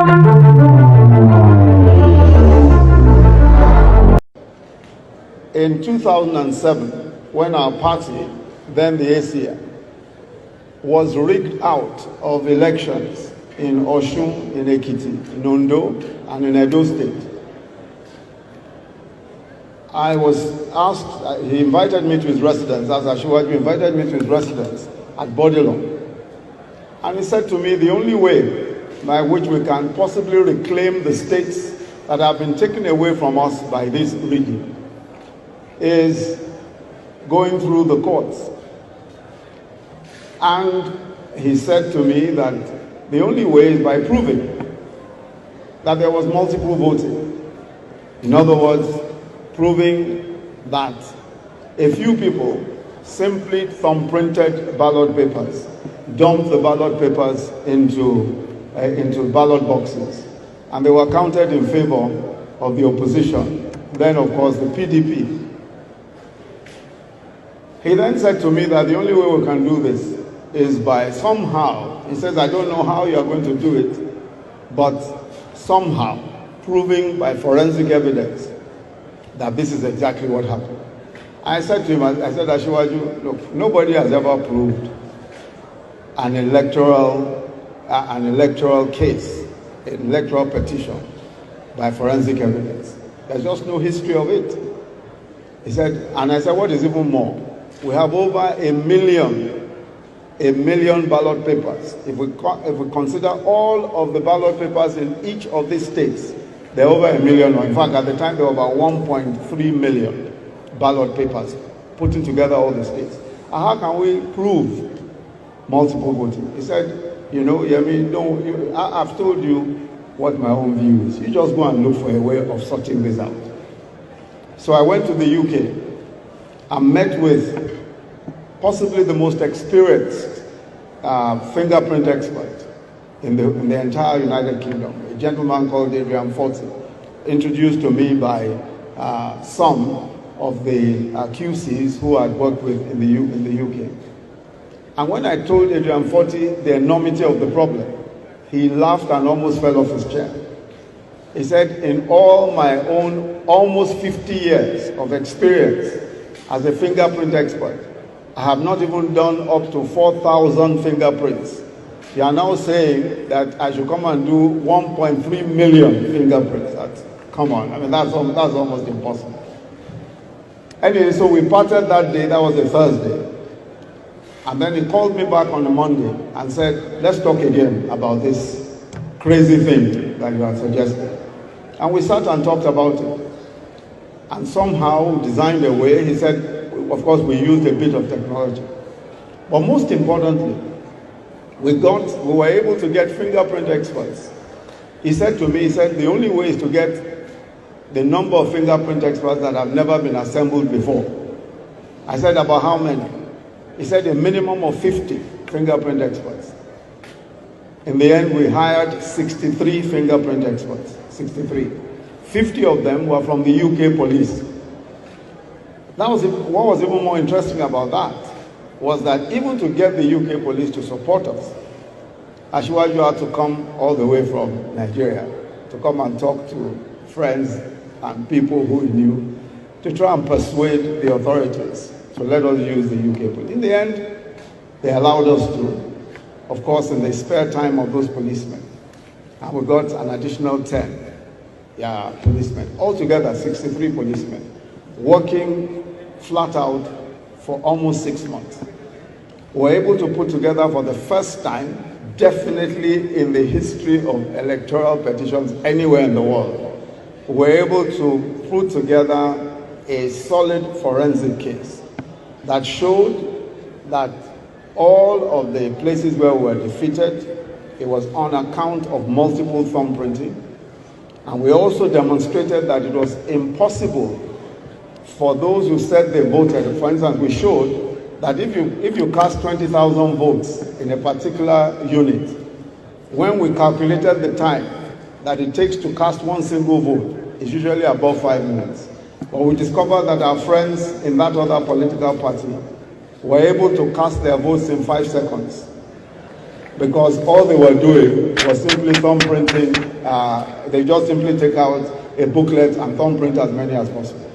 In 2007, when our party, then the ACA, was rigged out of elections in Osun, in Ekiti, in Ondo, and in Edo State, I was asked, he invited me to his residence, as Asiwaju invited me to his residence at Bodilon. And he said to me, the only way by which we can possibly reclaim the states that have been taken away from us by this regime is going through the courts. And he said to me that the only way is by proving that there was multiple voting. In other words, proving that a few people simply thumbprinted ballot papers, dumped the ballot papers into ballot boxes, and they were counted in favor of the opposition, then of course the PDP. He then said to me that the only way we can do this is by somehow, he says, I don't know how you are going to do it, but somehow proving by forensic evidence that this is exactly what happened. I said to him, I said, Asiwaju, look, nobody has ever proved an electoral case, an electoral petition by forensic evidence. There's just no history of it. He said, and I said, what is even more? We have over a million ballot papers. If we consider all of the ballot papers in each of these states, there are over a million, or in fact at the time there were about 1.3 million ballot papers, putting together all the states. And how can we prove multiple voting? He said, you know, Yemi, no, I've told you what my own view is. You just go and look for a way of sorting this out. So I went to the UK and met with possibly the most experienced fingerprint expert in the entire United Kingdom, a gentleman called Adrian Forty, introduced to me by some of the QCs who I'd worked with in the UK. And when I told Adrian Forty the enormity of the problem, he laughed and almost fell off his chair. He said, in all my own almost 50 years of experience as a fingerprint expert, I have not even done up to 4,000 fingerprints. You are now saying that I should come and do 1.3 million fingerprints. Come on, I mean, that's almost impossible. Anyway, so we parted that day, that was a Thursday. And then he called me back on a Monday and said, let's talk again about this crazy thing that you are suggesting. And we sat and talked about it. And somehow designed a way. He said, of course, we used a bit of technology. But most importantly, we were able to get fingerprint experts. He said to me, he said, the only way is to get the number of fingerprint experts that have never been assembled before. I said, about how many? He said, a minimum of 50 fingerprint experts. In the end, we hired 63 fingerprint experts, 63. 50 of them were from the UK police. What was even more interesting about that was that even to get the UK police to support us, Asiwaju had to come all the way from Nigeria to come and talk to friends and people who he knew to try and persuade the authorities to let us use the UK police. In the end, they allowed us to, of course, in the spare time of those policemen. And we got an additional 10 policemen. Altogether, 63 policemen, working flat out for almost 6 months. We were able to put together for the first time, definitely in the history of electoral petitions anywhere in the world, we were able to put together a solid forensic case that showed that all of the places where we were defeated, it was on account of multiple thumbprinting. And we also demonstrated that it was impossible for those who said they voted. For instance, we showed that if you cast 20,000 votes in a particular unit, when we calculated the time that it takes to cast one single vote, it's usually above 5 minutes. But we discovered that our friends in that other political party were able to cast their votes in 5 seconds. because all they were doing was simply thumbprinting. They just simply take out a booklet and thumbprint as many as possible.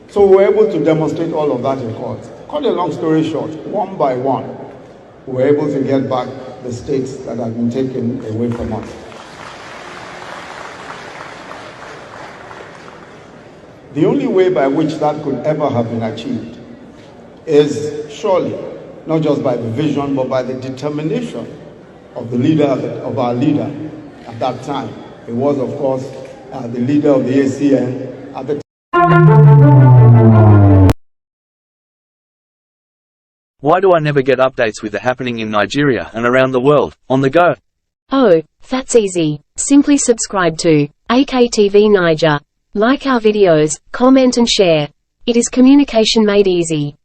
So we were able to demonstrate all of that in court. Cut a long story short, one by one, we were able to get back the states that had been taken away from us. The only way by which that could ever have been achieved is surely not just by the vision, but by the determination of the leader, of our leader at that time. It was, of course, the leader of the ACN at the time. Why do I never get updates with the happening in Nigeria and around the world, on the go? Oh, that's easy. Simply subscribe to TV Naija. Like our videos, comment and share. It is communication made easy.